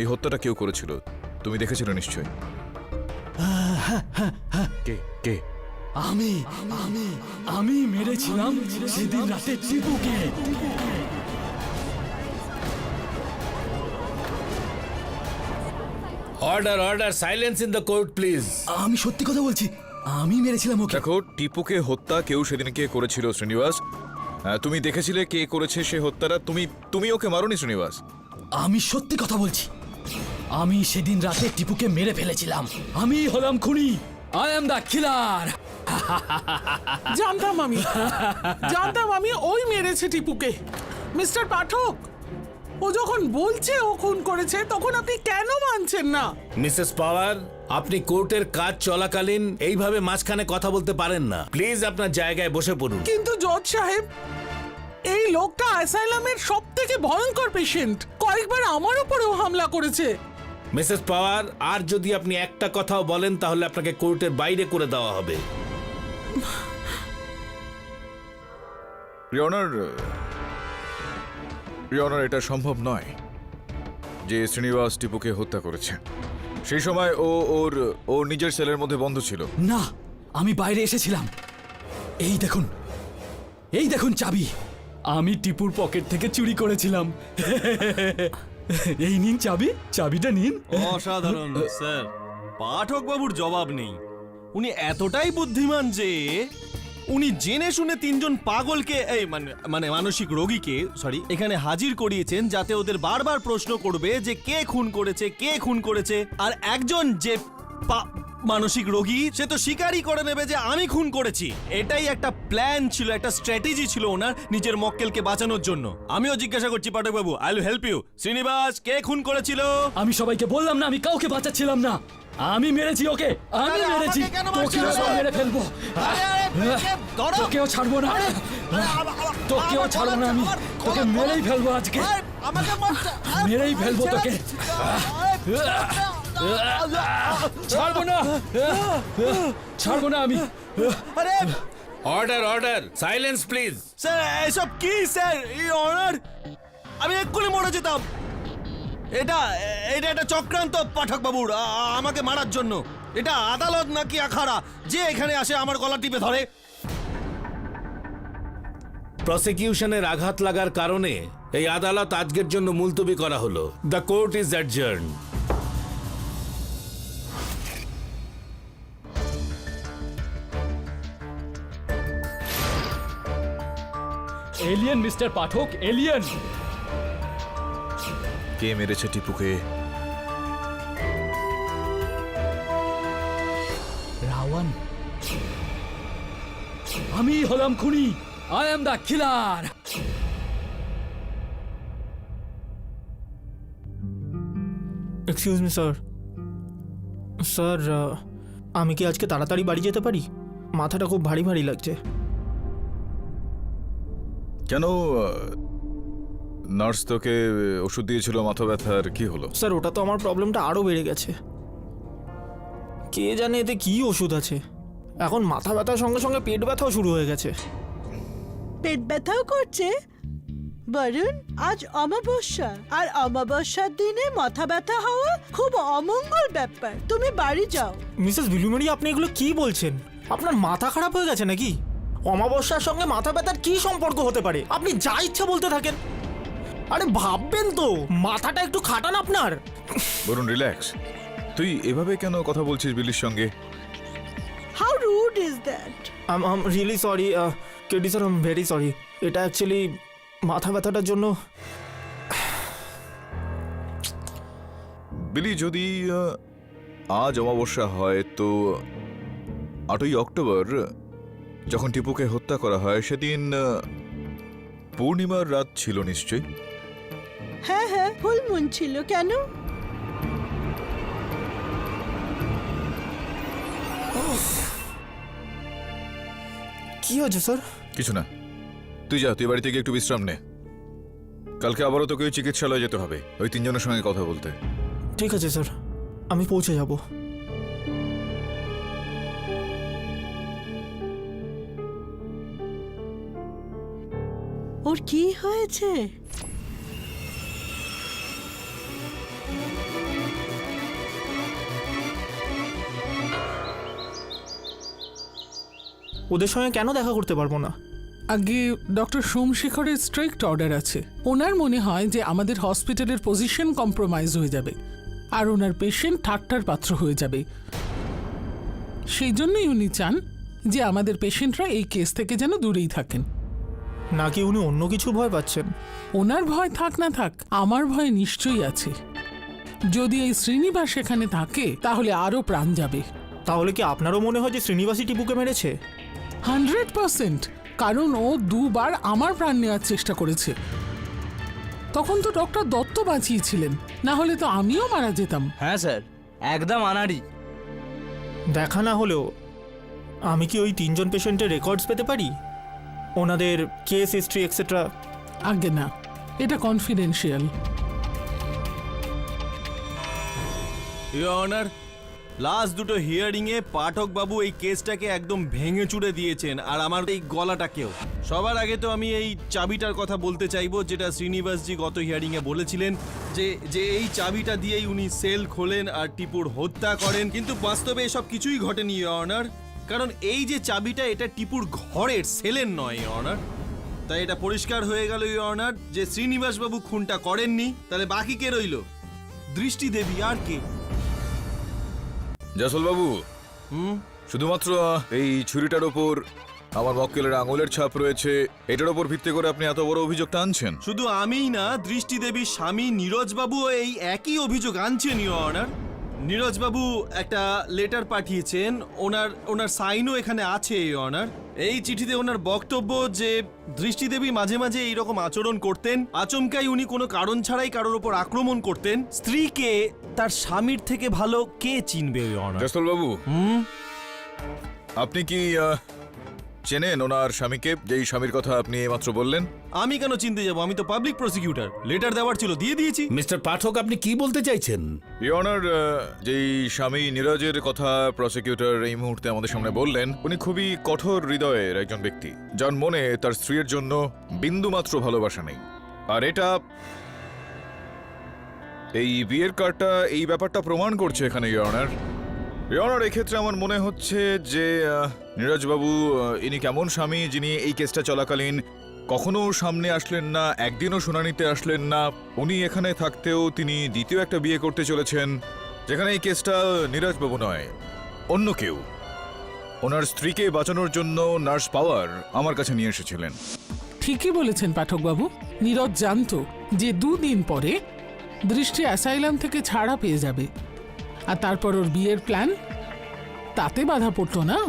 এই হত্যাটা কেউ করেছিল। তুমি দেখেছিলে নিশ্চয়। কে কে? আমি মেরেছিলাম সেদিন রাতে টিপুকে। Order order, silence in the court please. আমি সত্যি কথা বলছি, আমি মেরেছিলাম ওকে। দেখো, টিপুকে হত্যা কেউ সেদিনকে করেছিল শ্রীনিবাস। তুমি দেখেছিলে কে করেছে সে হত্যাটা। তুমি ওকে মারোনি শ্রীনিবাস। আমি সত্যি কথা বলছি, আমি সেদিন রাতে টিপুকে মেরে ফেলেছিলাম। আমি হলাম খুনি। আই অ্যাম দ্য কিলার। জানতাম আমি ওই মেরেছে টিপুকে। মিস্টার পাঠক, ও যখন বলছে ও খুন করেছে, তখন আপনি কেন মানছেন না? মিসেস পাওয়ার, আপনি কোর্টের কাজ চলাকালীন এইভাবে মাঝখানে কথা বলতে পারেন না। প্লিজ আপনার জায়গায় বসে পড়ুন। কিন্তু জজ সাহেব, এই লোকটা অ্যাসাইলামের সবথেকে ভয়ঙ্কর পেশেন্ট। কয়েকবার আমার উপরেও হামলা করেছে। মিসেস পাওয়ার, আর যদি আপনি একটা কথাও বলেন তাহলে আপনাকে কোর্টের বাইরে করে দেওয়া হবে। ইওর অনার, এটা সম্ভব নয় যে শ্রীনিবাস টিপুকে হত্যা করেছে। সেই সময় ও নিজের সেলের মধ্যে বন্ধ ছিল। না, আমি বাইরে এসেছিলাম। এই দেখুন চাবি। আমি টিপুর পকেট থেকে চুরি করেছিলাম। এই নিন চাবি, চাবিটা নিন। অসাধারণ স্যার, পাঠক বাবুর জবাব নেই। উনি এতটাই বুদ্ধিমান যে উনি জেনে শুনে তিনজন পাগলকে, এই মানে মানসিক রোগীকে এখানে হাজির করিয়েছেন, যাতে ওদের বারবার প্রশ্ন করবে যে কে খুন করেছে। আর একজন যে মানসিক রোগী, সে তো স্বীকারই করে নেবে যে আমি খুন করেছি। এটাই একটা প্ল্যান ছিল, একটা স্ট্র্যাটেজি ছিল ওনার নিজের মক্কেলকে বাঁচানোর জন্য। আমিও জিজ্ঞাসা করছি পাঠক বাবু, I will help you. Srinivas কে খুন করেছিল? আমি সবাইকে বললাম না, আমি কাউকে বাঁচাচ্ছিলাম না। আমি মেরেছি ওকে, আমি মেরেছি। তোকেও মেরে ফেলবো, তোকেও ছাড়বো না, তোকেও ছাড়বো না। আমি তোকে মেরেই ফেলবো আজকে, মেরেই ফেলবো তোকে। ছাড়বো না আমি। Order order, silence please. Sir এসব কি স্যার? ইওর অনার, আমি এক্ষুনি মরে যেতাম। এটা একটা চক্রান্ত পাঠক বাবুর আমাকে মারার জন্য। এটা আদালত নাকি আখাড়া যে এখানে আসে আমার গলা টিপে ধরে? প্রসিকিউশনের আঘাত লাগার কারণে এই আদালত আজকের জন্য মুলতবি করা হলো। The court is adjourn. Alien mister Pathak, alien. কে মেরেছে টিপুকে? রাওয়ান। আমি হলাম খুনি। I am the killer. Excuse me sir. Sir, আমি কি আজকে তাড়াতাড়ি বাড়ি যেতে পারি? মাথাটা খুব ভারী ভারী লাগছে। কেন নার্স তোকে ওষুধ দিয়েছিল মাথা ব্যথার, কি হলো? স্যার, ওটা তো আমার প্রবলেমটা আরও বেড়ে গেছে। কে জানে এতে কি ওষুধ আছে। এখন মাথা ব্যথার সঙ্গে সঙ্গে পেট ব্যথাও শুরু হয়ে গেছে। পেট ব্যথাও করছে? বরুণ, আজ অমাবস্যা, আর অমাবস্যার দিনে মাথা ব্যথা হওয়া খুব অমঙ্গল ব্যাপার। তুমি বাড়ি যাও। মিসেস বিলুমেরি, আপনি এগুলো কি বলছেন? আপনার মাথা খারাপ হয়ে গেছে নাকি? অমাবস্যার সঙ্গে মাথা ব্যথার কি সম্পর্ক হতে পারে? আপনি যা ইচ্ছা বলতে থাকেন। আরে ভাববেন তো, মাথাটা একটু খাটান আপনার। বরুণ, রিল্যাক্স। তুই এভাবে কেন কথা বলছিস বিলির সঙ্গে? How rude is that? I'm really sorry KD sir, I'm very sorry. এটা অ্যাকচুয়ালি মাথা ব্যথাটার জন্য। বিলি, যদি আজ অমাবস্যা হয় তো 8ই অক্টোবর যখন টিপুকে হত্যা করা হয় সেদিন পূর্ণিমার রাত ছিল নিশ্চয়ই। হ্যাঁ হ্যাঁ, ফুল মুন ছিল। কেন? কি হয়েছে স্যার? কিছু না, তুই যা, তুই বাড়িতে গিয়ে একটু বিশ্রাম নে। কালকে আবারও তোকে ওই চিকিৎসালয়ে যেতে হবে ওই 3 জনের সঙ্গে কথা বলতে। ঠিক আছে স্যার, আমি পৌঁছে যাব। ওর কি হয়েছে? ওদের সঙ্গে কেন দেখা করতে পারবো না? আগে ডক্টর সোমশেখরের স্ট্রিক্ট অর্ডার আছে। ওনার মনে হয় যে আমাদের হসপিটালের পজিশন কম্প্রোমাইজ হয়ে যাবে আর ওনার পেশেন্ট ঠাট্টার পাত্র হয়ে যাবে। সেই জন্যই উনি চান যে আমাদের পেশেন্টরা এই কেস থেকে যেন দূরেই থাকেন। নাকি উনি অন্য কিছু ভয় পাচ্ছেন? ওনার ভয় থাক না থাক, আমার ভয় নিশ্চয়ই আছে। যদি এই শ্রীনিবাস এখানে থাকে তাহলে আরও প্রাণ যাবে। তাহলে কি আপনারও মনে হয় যে শ্রীনিবাসই টিপুকে মেরেছে? 100%, কারণ ও 2 বার আমার প্রাণ নেওয়ার চেষ্টা করেছে। তখন তো ডক্টর দত্ত বাঁচিয়েছিলেন, না হলে তো আমিও মারা যেতাম। হ্যাঁ স্যার, একদম আনাড়ি। দেখা না হলেও আমি কি ওই 3 জন পেশেন্টের রেকর্ডস পেতে পারি? ওনাদের কেস হিস্ট্রি এক্সেট্রা? আগে না, এটা কনফিডেন্সিয়াল। ইওর অনার, লাস্ট দুটো হিয়ারিং এ পাঠক বাবু এই কেসটাকে একদম ভেঙে চুড়ে দিয়েছেন, আর আমার এই গলাটাকেও। সবার আগে তো আমি এই চাবিটার কথা বলতে চাইবো, যেটা শ্রীনিবাসজি গত হিয়ারিং এ বলেছিলেন যে এই চাবিটা দিয়েই উনি সেল খোলেন আর টিপুর হত্যা করেন। কিন্তু বাস্তবে এসব কিছুই ঘটেনি ইওর অনার, কারণ এই যে চাবিটা, এটা টিপুর ঘরের, সেলের নয় ইওর অনার। তাই এটা পরিষ্কার হয়ে গেল ইওর অনার যে শ্রীনিবাস বাবু খুনটা করেননি। তাহলে বাকি কে রইল? দৃষ্টি দেবী, আর কে? জয়সওয়াল বাবু, শুধুমাত্র এই ছুরিটার ওপর আমার মক্কেলের আঙুলের ছাপ রয়েছে, এটার ওপর ভিত্তি করে আপনি এত বড় অভিযোগটা আনছেন? শুধু আমিই না, দৃষ্টি দেবীর স্বামী নীরজ বাবু এই একই অভিযোগ আনছেন ইওর অনার। নীরজ বাবু একটা লেটার পাঠিয়েছেন, ওনার সাইনও এখানে আছে ইওর অনার। এই চিঠিতে ওনার বক্তব্য যে দৃষ্টি দেবী মাঝে মাঝে এইরকম আচরণ করতেন, আচমকাই উনি কোনো কারণ ছাড়াই কারোর ওপর আক্রমণ করতেন। স্ত্রীকে তার স্বামীর থেকে ভালো কে চিনবে ইওর অনার? জয়সওয়াল বাবু, আপনি কি চেনেন ওনার স্বামীকে, যেই স্বামীর কথা আপনি এইমাত্র বললেন? আমি কেন চিনতে যাব? আমি তো পাবলিক প্রসিকিউটর, লেটার দেওয়ার ছিল, দিয়ে দিয়েছি। মিস্টার পাঠক, আপনি কি বলতে চাইছেন? ইওর অনার, যেই স্বামী নীরজের কথা প্রসিকিউটর এই মুহূর্তে আমাদের সামনে বললেন, উনি খুবই কঠোর হৃদয়ের একজন ব্যক্তি, যার মনে তার স্ত্রীর জন্য বিন্দুমাত্র ভালোবাসা নেই। আর এটা এই বিয়ের কার্ডটা এই ব্যাপারটা প্রমাণ করছে এখানে ইওর অনার। ইওর অনার, এক্ষেত্রে আমার মনে হচ্ছে যে নীরজবাবু ইনি কেমন স্বামী যিনি এই কেসটা চলাকালীন কখনো সামনে আসলেন না, একদিনও শুনানিতে আসলেন না। উনি এখানে থাকতেও তিনি দ্বিতীয় একটা বিয়ে করতে চলেছেন, যেখানে এই কেসটা নীরজবাবু নয়, অন্য কেউ ওনার স্ত্রীকে বাঁচানোর জন্য নার্স পাওয়ার আমার কাছে নিয়ে এসেছিলেন। ঠিকই বলেছেন পাঠকবাবু। নীরজ জানতো যে 2 দিন পরে দৃষ্টি অ্যাসাইলাম থেকে ছাড়া পেয়ে যাবে, আর তারপর ওর বিয়ের প্ল্যান তাতে বাধা পড়তো না।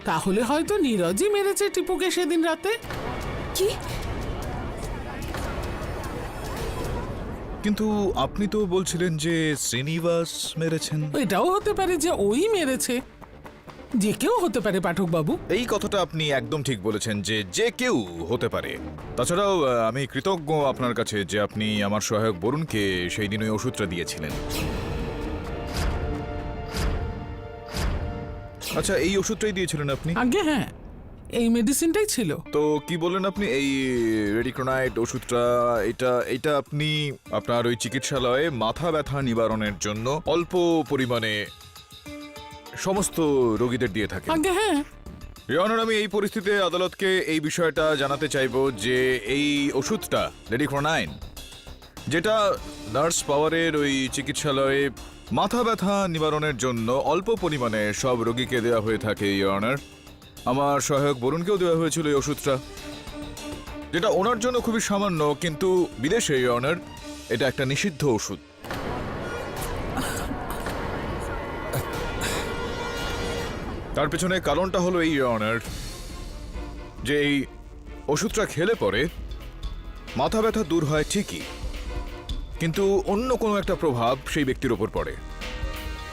তাহলে হয়তো নীরজই মেরেছে টিপুকে সেদিন রাতে। কি? কিন্তু আপনি তো বলছিলেন যে শ্রীনিবাস মেরেছেন। এটাও হতে পারে যে ওই মেরেছে, যে কেউ হতে পারে পাঠকবাবু। এই কথাটা আপনি একদম ঠিক বলেছেন যে যে কেউ হতে পারে। তাছাড়াও আমি কৃতজ্ঞ আপনার কাছে যে আপনি আমার সহায়ক বরুণকে সেই দিন ওই ওষুধটা দিয়েছিলেন। আচ্ছা, এই ওষুধটাই দিয়েছিলেন আপনি? আগে হ্যাঁ, এই মেডিসিনটাই ছিল। তো কি বললেন আপনি, এই রেডিক্রোনাইট ওষুধটা এটা আপনি আপনার ওই চিকিৎসালয়ে মাথা ব্যথা নিবারণের জন্য অল্প পরিমাণে সমস্ত রোগীদের দিয়ে থাকেন? আগে হ্যাঁ। ইওর অনার, আমি এই পরিস্থিতিতে আদালতকে এই বিষয়টা জানাতে চাইবো যে এই ওষুধটা রেডিক্রোনাইন, যেটা নার্স পাওয়ারের ওই চিকিৎসালয়ে মাথা ব্যথা নিবারণের জন্য অল্প পরিমাণে সব রোগীকে দেওয়া হয়ে থাকে, ইওর অনার, আমার সহায়ক বরুণকেও দেওয়া হয়েছিল এই ওষুধটা, যেটা ওনার জন্য খুবই সামান্য, কিন্তু বিদেশে, ইওর অনার, এটা একটা নিষিদ্ধ ওষুধ। তার পেছনে কারণটা হলো এই, ইওর অনার, যে এই ওষুধটা খেলে পরে মাথা ব্যথা দূর হয় ঠিকই, কিন্তু অন্য কোনো একটা প্রভাব সেই ব্যক্তির ওপর পড়ে।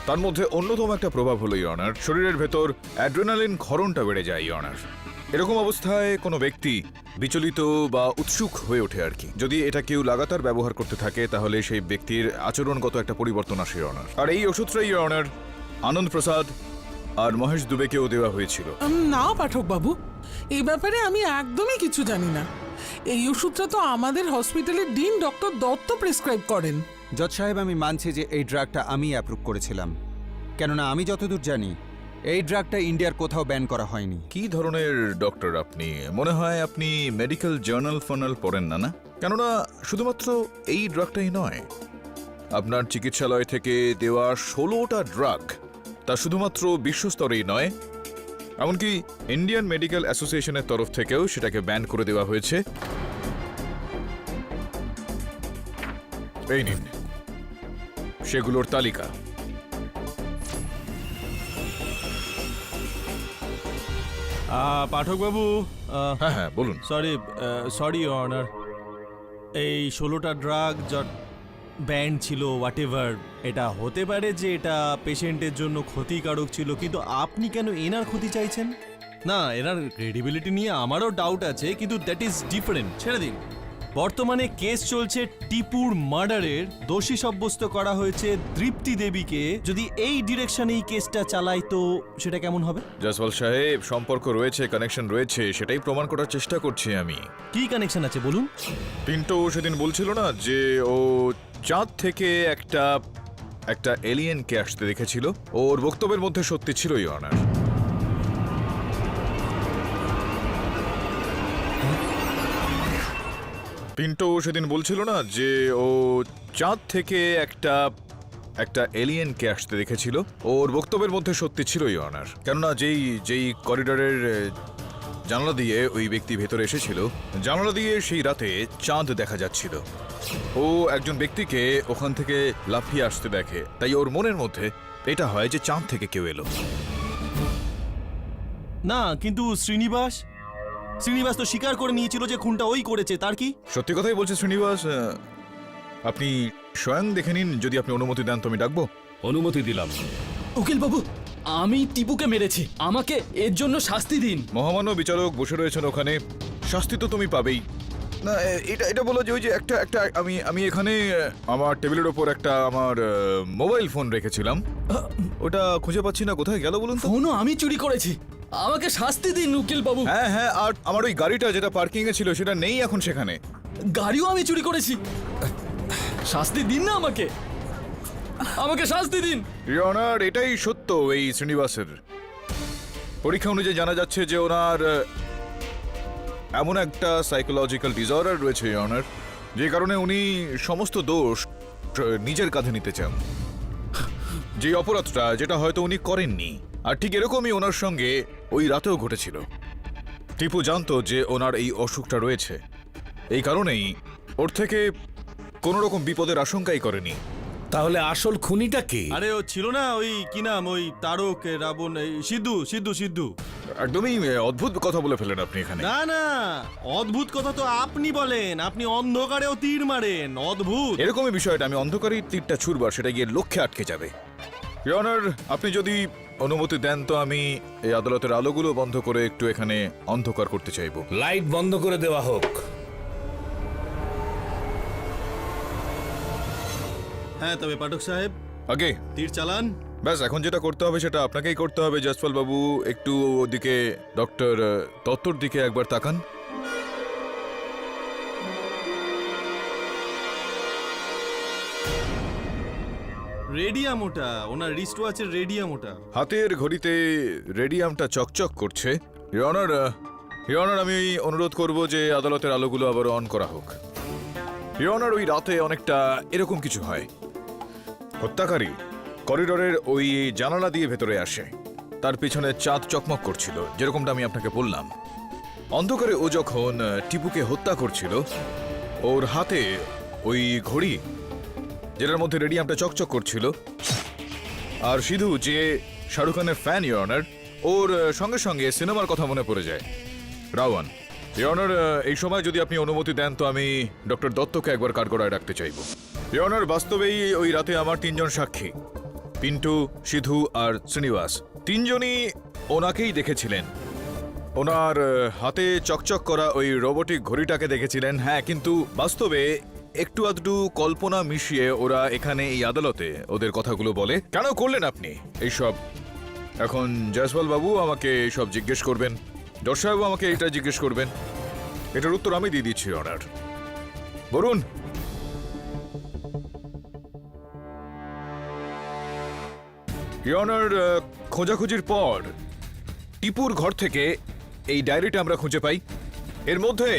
তার মধ্যে অন্যতম একটা প্রভাব হলো, ইওর অনার, শরীরের ভেতর অ্যাড্রেনালিন ক্ষরণটা বেড়ে যায়, ইওর অনার। এরকম অবস্থায় কোনো ব্যক্তি বিচলিত বা উৎসুক হয়ে ওঠে আর কি। যদি এটা কেউ লাগাতার ব্যবহার করতে থাকে তাহলে সেই ব্যক্তির আচরণগত একটা পরিবর্তন আসে, ইওর অনার। আর এই ওষুধটাই, ইওর অনার, আনন্দ প্রসাদ আর মহেশ দুবেকেও দেওয়া হয়েছিল। না পাঠকবাবু, এই ব্যাপারে আমি একদমই কিছু জানি না। এই ওষুধটা তো আমাদের হসপিটালের ডিন ডক্টর দত্ত প্রেসক্রাইব করেন। জজ সাহেব, আমি মানছি যে এই ড্রাগটা আমি অ্যাপ্রুভ করেছিলাম, কেননা আমি যতদূর জানি এই ড্রাগটা ইন্ডিয়ার কোথাও ব্যান করা হয়নি। কি ধরনের ডক্টর আপনি? মনে হয় আপনি মেডিকেল জার্নাল ফার্নাল পড়েন না? না, কেননা শুধুমাত্র এই ড্রাগটাই নয়, আপনার চিকিৎসালয় থেকে দেওয়া 16টা ড্রাগ, তা শুধুমাত্র বিশ্বস্তরেই নয়, এমনকি ইন্ডিয়ান মেডিকেল অ্যাসোসিয়েশনের তরফ থেকেও সেটাকে ব্যান করে দেওয়া হয়েছে। এই নিন সেগুলোর তালিকা। পাঠকবাবু, হ্যাঁ হ্যাঁ, বলুন। সরি অনার, এই 16টা ড্রাগ ব্যান্ড ছিল, হোয়াট এভার, এটা হতে পারে যে এটা পেশেন্টের জন্য ক্ষতিকারক ছিল, কিন্তু আপনি কেন এনার ক্ষতি চাইছেন? না, এনার ক্রেডিবিলিটি নিয়ে আমারও ডাউট আছে, কিন্তু দ্যাট ইজ ডিফারেন্ট। ছেড়ে দিন। বর্তমানে কেস চলছে টিপুর মার্ডারের, দোষী সাব্যস্ত করা হয়েছে তৃপ্তি দেবীকে। যদি এই ডিরেকশনে এই কেসটা চালাই তো সেটা কেমন হবে? জয়সওয়াল সাহেব, সম্পর্ক রয়েছে, কানেকশন রয়েছে, সেটাই প্রমাণ করার চেষ্টা করছি আমি। কি কানেকশন আছে বলুন? পিন্টো সেদিন বলছিল না যে ও চাঁদ থেকে একটা এলিয়েনকে আসতে দেখেছিল? ওর বক্তব্যের মধ্যে সত্যি ছিল, ইওর অনার। পিন্টো সেদিন বলছিল না যে ও চাঁদ থেকে একটা এলিয়েনকে আসতে দেখেছিল? ওর বক্তব্যের মধ্যে সত্যি ছিল, ইওর অনার, কেননা যেই করিডরের জানালা দিয়ে ওই ব্যক্তি ভেতরে এসেছিল, জানালা দিয়ে সেই রাতে চাঁদ দেখা যাচ্ছিল। ও একজন ব্যক্তিকে ওখান থেকে লাফিয়ে আসতে দেখে, তাই ওর মনের মধ্যে এটা হয় যে চাঁদ থেকে কেউ এলো। না, কিন্তু শ্রীনিবাস তো স্বীকার করে নিয়েছিল যে খুনটা ওই করেছে, তার কি? সত্যি কথাই বলছে শ্রীনিবাস। আপনি স্বয়ং দেখে নিন, যদি আপনি অনুমতি দেন তো আমি ডাকবো। অনুমতি দিলাম। উকিল বাবু, আমি টিপুকে মেরেছি, আমাকে এর জন্য শাস্তি দিন। মহামান্য বিচারক বসে রয়েছেন ওখানে, শাস্তি তো তুমি পাবেই। না, এটা বলো যে ওই যে একটা আমি এখানে আমার টেবিলের ওপর একটা আমার মোবাইল ফোন রেখেছিলাম, ওটা খুঁজে পাচ্ছি না, কোথায় গেল বলুন তো? ফোনও আমি চুরি করেছি, আমাকে শাস্তি দিন উকিল বাবু। হ্যাঁ হ্যাঁ, আর আমার ওই গাড়িটা যেটা পার্কিং এ ছিল সেটা নেই এখন সেখানে। গাড়িও আমি চুরি করেছি, শাস্তি দিন না আমাকে, আমাকে শাস্তি দিন। ইওর অনার, এটাই সত্য। এই শ্রীনিবাসের পরীক্ষা অনুযায়ী জানা যাচ্ছে যে ওনার এমন একটা সাইকোলজিক্যাল ডিসঅর্ডার রয়েছে, ইওর অনার, যে কারণে উনি সমস্ত দোষ নিজের কাঁধে নিতে চান, যে অপরাধটা যেটা হয়তো উনি করেননি। আর ঠিক এরকমই ওনার সঙ্গে ওই রাতেও ঘটেছিল। টিপু জানতো যে ওনার এই অসুখটা রয়েছে, এই কারণেই ওর থেকে কোনো রকম বিপদের আশঙ্কাই করেনি। তাহলে আসল খুনিটা কি? আরে ও ছিল না ওই কি নাম ওই তারক রাবণ এই সিদ্ধু সিদ্ধু সিদ্ধু। একদমই অদ্ভুত কথা বলে ফেলেন আপনি এখানে। না না, অদ্ভুত কথা তো আপনি বলেন, আপনি অন্ধকারেও তীর মারেন, অদ্ভুত। এরকমই বিষয়টা, আমি অন্ধকারেই তীরটা ছুড়বার, সেটা গিয়ে লক্ষ্যে আটকে যাবে। ইওর অনার, আপনি যদি অনুমতি দেন তো আমি এই আদালতের আলোগুলো বন্ধ করে একটু এখানে অন্ধকার করতে চাইবো। লাইট বন্ধ করে দেওয়া হোক। হ্যাঁ, তবে পাঠক সাহেব আগে তীর চালান। ব্যাস, এখন যেটা করতে হবে সেটা আপনাকেই করতে হবে। জয়সওয়াল বাবু, একটু ওদিকে ডক্টর দত্তর দিকে একবার তাকান। রেডিয়াম ওটা, ওনার রিস্ট ওয়াচের রেডিয়াম ওটা। হাতের ঘড়িতে রেডিয়ামটা চকচক করছে। ইওর অনার, আমি অনুরোধ করব যে আদালতের আলোগুলো আবার অন করা হোক। ইওর অনার, ওই রাতে অনেকটা এরকম কিছু হয়। হত্যাকারী করিডোরের ওই জানালা দিয়ে ভেতরে আসে, তার পিছনে চাঁদ চকমক করছিল, যেরকমটা আমি আপনাকে বললাম। অন্ধকারে ও যখন টিপুকে হত্যা করছিল, ওর হাতে ওই ঘড়ি যেটার মধ্যে রেডিয়ামটা চকচক করছিল, আর সিধু যে শাহরুখ খানের ফ্যান ইওর অনার, ওর সঙ্গে সঙ্গে সিনেমার কথা মনে পড়ে যায়, রাওয়ান। ইওর অনার, এই সময় যদি আপনি অনুমতি দেন তো আমি ডক্টর দত্তকে একবার কাঠগড়ায় রাখতে চাইব। ইওর অনার, বাস্তবেই ওই রাতে আমার তিনজন সাক্ষী, পিন্টু, সিধু আর শ্রীনিবাস, তিনজনই ওনাকেই দেখেছিলেন। ওনার হাতে চকচক করা ওই রোবোটিক ঘড়িটাকে দেখেছিলেন। হ্যাঁ, কিন্তু বাস্তবে একটু আধটু কল্পনা মিশিয়ে ওরা এখানে এই আদালতে ওদের কথাগুলো বলে। কেন করলেন আপনি এইসব? এখন জয়সওয়াল বাবু আমাকে সব জিজ্ঞেস করবেন, জজ সাহেব আমাকে এটা জিজ্ঞেস করবেন, এটার উত্তর আমি দিয়ে দিচ্ছি অনার। বলুন। অনার, খোঁজাখুঁজির পর টিপুর ঘর থেকে এই ডায়েরিটা আমরা খুঁজে পাই। এর মধ্যে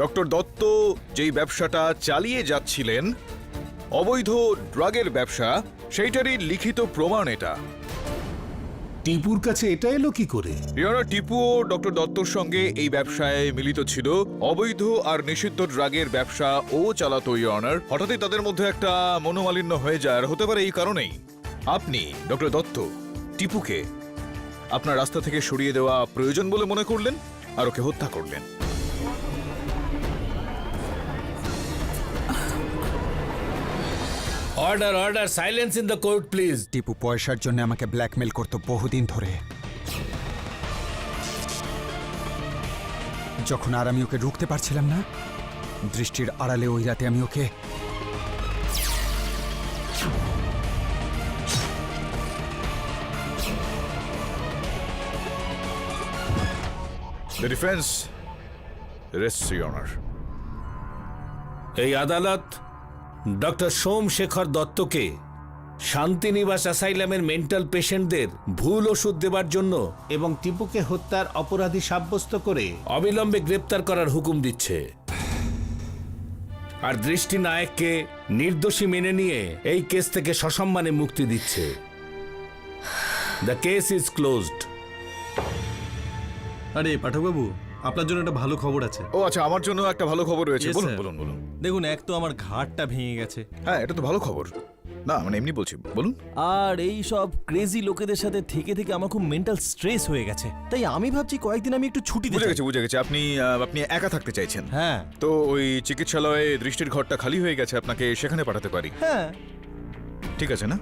ডক্টর দত্ত যেই ব্যবসাটা চালিয়ে যাচ্ছিলেন, অবৈধ ড্রাগের ব্যবসা, সেইটারই লিখিত প্রমাণ এটা। টিপুর কাছে এটা এলো কি করে? টিপু ও ডক্টর দত্তর সঙ্গে এই ব্যবসায় মিলিত ছিল। অবৈধ আর নিষিদ্ধ ড্রাগের ব্যবসা ও চালাতো অনার। হঠাৎই তাদের মধ্যে একটা মনোমালিন্য হয়ে যায়, আর হতে পারে এই কারণেই আপনি ডক্টর দত্ত টিপুকে আপনার রাস্তা থেকে সরিয়ে দেওয়া প্রয়োজন বলে মনে করলেন আর ওকে হত্যা করলেন। Order, order, silence in the court please. Tipu পয়সার জন্য আমাকে ব্ল্যাকমেল করতো বহুদিন ধরে। যখন আর আমি ওকে রুখতে পারছিলাম না, দৃষ্টির আড়ালে ওই রাতে আমি ওকে The defense rests your honor. এই আদালত ডক্টর সোমশেখর দত্তকে শান্তিনিবাস অ্যাসাইলামের মেন্টাল পেশেন্টদের ভুল ওষুধ দেবার জন্য এবং টিপুকে হত্যার অপরাধী সাব্যস্ত করে অবিলম্বে গ্রেপ্তার করার হুকুম দিচ্ছে, আর দৃষ্টি নায়ককে নির্দোষী মেনে নিয়ে এই কেস থেকে সসম্মানে মুক্তি দিচ্ছে। The case is closed. আরে পাঠকবাবু, আপনার জন্য একটা ভালো খবর আছে। ও আচ্ছা, আমার জন্য একটা ভালো খবর রয়েছে। Yes, বলুন sir. বলুন বলুন। দেখুন, এক তো আমার ঘাড়টা ভেঙে গেছে। হ্যাঁ, এটা তো ভালো খবর। না মানে এমনি বলছি, বলুন। আর এই সব ক্রেজি লোকেদের সাথে থেকে থেকে আমার খুব মেন্টাল স্ট্রেস হয়ে গেছে, তাই আমি ভাবছি কয়েকদিন আমি একটু ছুটি বুঝে দিতে গেছি বুঝে গেছি, আপনি আপনি একা থাকতে চাইছেন। হ্যাঁ তো ওই চিকিৎসালয়ে দৃষ্টির ঘরটা খালি হয়ে গেছে, আপনাকে সেখানে পাঠাতে পারি। হ্যাঁ, ঠিক আছে না?